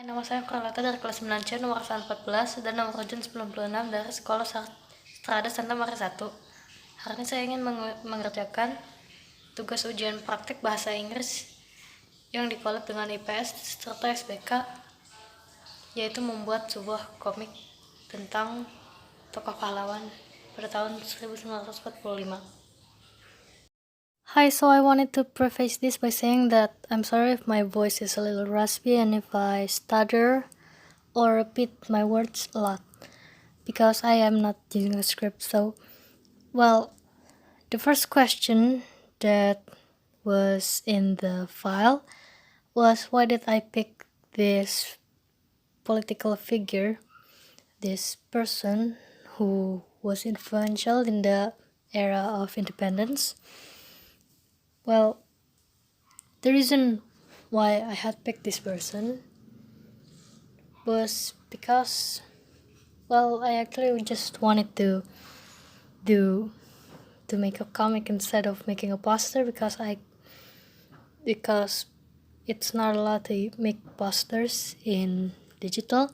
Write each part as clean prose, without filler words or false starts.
Nama saya Carlota dari kelas 9C nomor 14 dan nomor urgen 96 dari Sekolah Strada Santa Maria 1. Hari ini saya ingin mengerjakan tugas ujian praktik bahasa Inggris yang dikolab dengan IPS serta SBK, yaitu membuat sebuah komik tentang tokoh pahlawan pada tahun 1945. Hi, so I wanted to preface this by saying that I'm sorry if my voice is a little raspy and if I stutter or repeat my words a lot, because I am not using a script. So, well, the first question that was in the file was, why did I pick this political figure, this person who was influential in the era of independence? Well, the reason why I had picked this person was because, well, I actually just wanted to make a comic instead of making a poster, because it's not allowed to make posters in digital,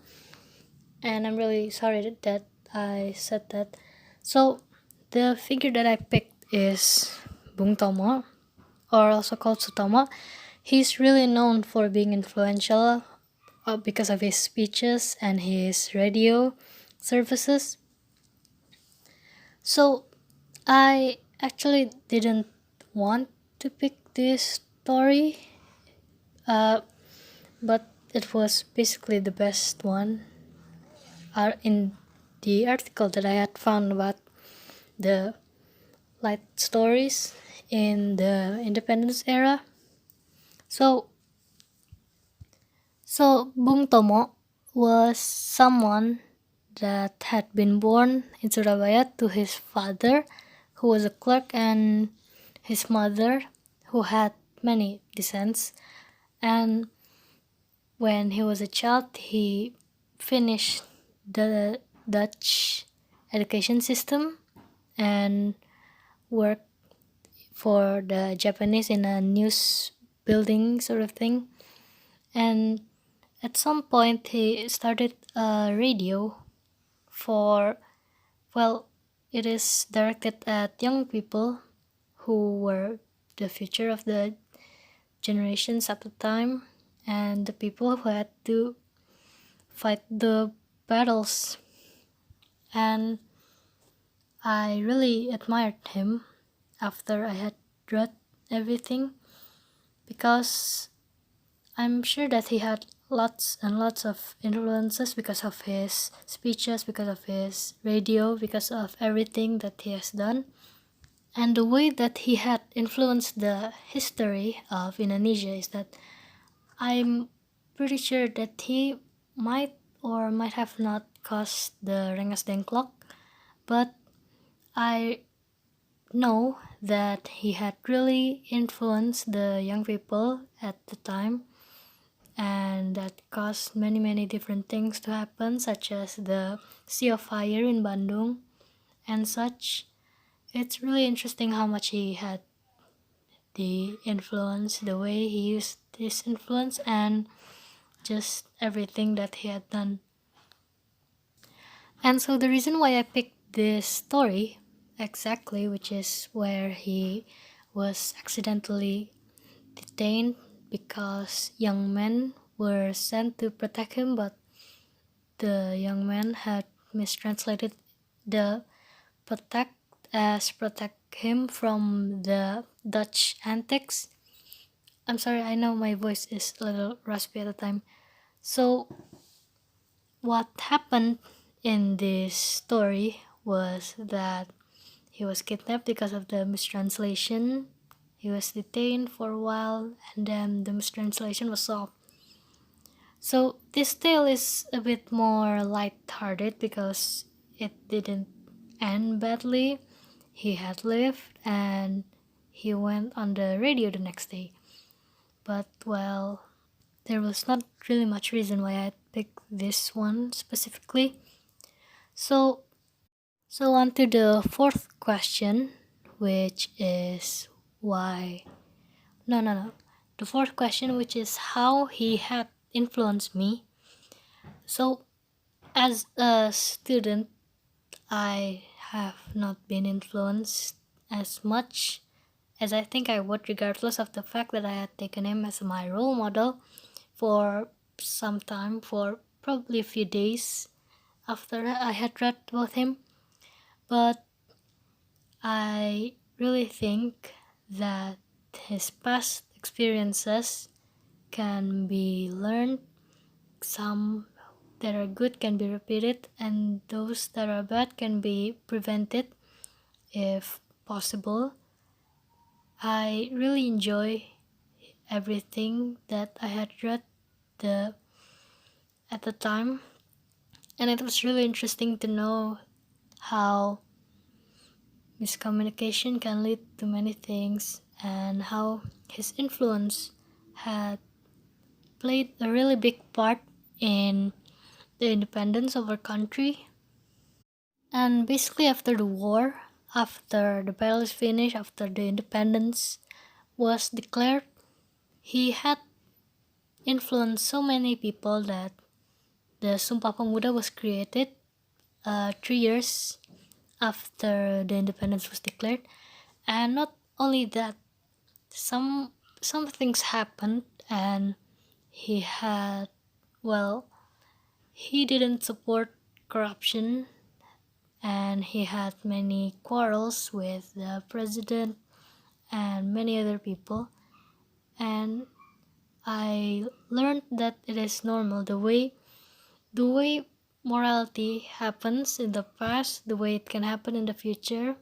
and I'm really sorry that I said that. So the figure that I picked is Bung Tomo, or also called Sutomo. He's really known for being influential because of his speeches and his radio services. So I actually didn't want to pick this story, but it was basically the best one in the article that I had found about the light stories in the independence era. So Bung Tomo was someone that had been born in Surabaya to his father, who was a clerk, and his mother, who had many descents. And when he was a child, he finished the Dutch education system and worked for the Japanese in a news building sort of thing. And at some point, he started a radio it is directed at young people who were the future of the generations at the time, and the people who had to fight the battles. And I really admired him after I had read everything, because I'm sure that he had lots and lots of influences because of his speeches, because of his radio, because of everything that he has done. And the way that he had influenced the history of Indonesia is that I'm pretty sure that he might or might have not caused the Rengas Dengklok, but I know that he had really influenced the young people at the time, and that caused many different things to happen, such as the Sea of Fire in Bandung and such. It's really interesting how much he had the influence, the way he used his influence, and just everything that he had done. And so the reason why I picked this story exactly, which is where he was accidentally detained because young men were sent to protect him, but the young men had mistranslated the protect as protect him from the Dutch antics. I'm sorry, I know my voice is a little raspy at the time. So what happened in this story was that he was kidnapped because of the mistranslation. He was detained for a while, and then the mistranslation was solved. So this tale is a bit more light-hearted because it didn't end badly. He had lived and he went on the radio the next day. But, well, there was not really much reason why I picked this one specifically. So on to the fourth question, which is why... No. The fourth question, which is how he had influenced me. So as a student, I have not been influenced as much as I think I would, regardless of the fact that I had taken him as my role model for some time, for probably a few days after I had read about him. But I really think that his past experiences can be learned. Some that are good can be repeated, and those that are bad can be prevented if possible. I really enjoy everything that I had read the at the time, and it was really interesting to know how miscommunication can lead to many things, and how his influence had played a really big part in the independence of our country. And basically, after the war, after the battle is finished, after the independence was declared, he had influenced so many people that the Sumpah Pemuda was created 3 years after the independence was declared. And not only that, some things happened, and he had, well, he didn't support corruption, and he had many quarrels with the president and many other people. And I learned that it is normal, the way morality happens in the past, the way it can happen in the future,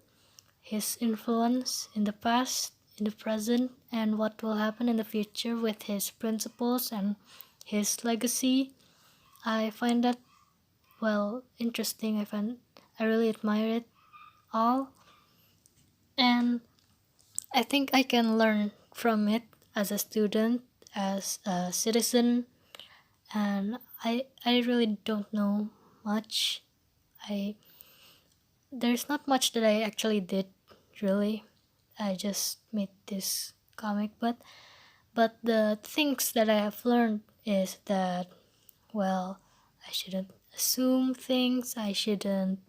his influence in the past, in the present, and what will happen in the future with his principles and his legacy. I find that, well, interesting. I really admire it all, and I think I can learn from it as a student, as a citizen, and I really don't know much. I There's not much that I actually did, really. I just made this comic, but the things that I have learned is that, well, I shouldn't assume things. I shouldn't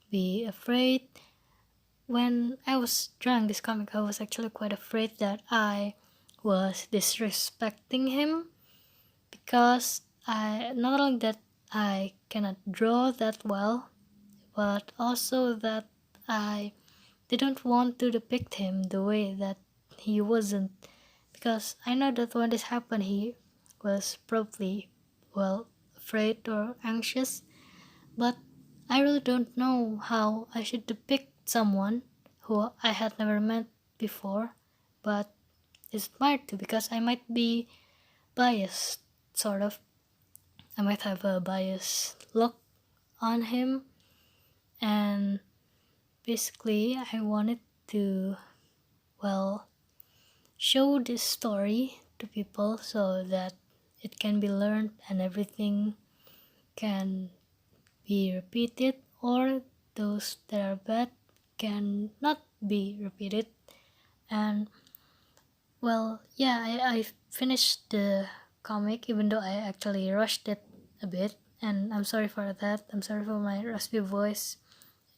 be afraid. When I was drawing this comic, I was actually quite afraid that I was disrespecting him, because I not only that I cannot draw that well, but also that I didn't want to depict him the way that he wasn't, because I know that when this happened, he was probably, well, afraid or anxious, but I really don't know how I should depict someone who I had never met before, but is admired to, because I might be biased, sort of. I might have a biased look on him, and basically, I wanted to, well, show this story to people so that it can be learned and everything can be repeated, or those that are bad can not be repeated. And, well, yeah, I finished the comic, even though I actually rushed it a bit, and I'm sorry for that. I'm sorry for my raspy voice,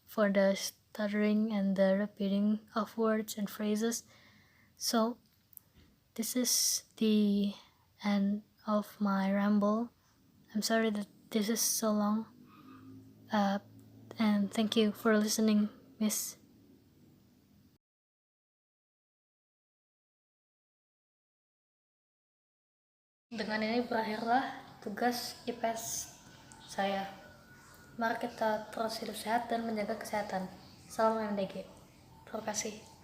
for the stuttering and the repeating of words and phrases. So this is the end of my ramble. I'm sorry that this is so long. And thank you for listening, Miss. Dengan ini berakhirlah tugas IPS saya. Mari kita terus hidup sehat dan menjaga kesehatan. Salam MDG. Terima kasih.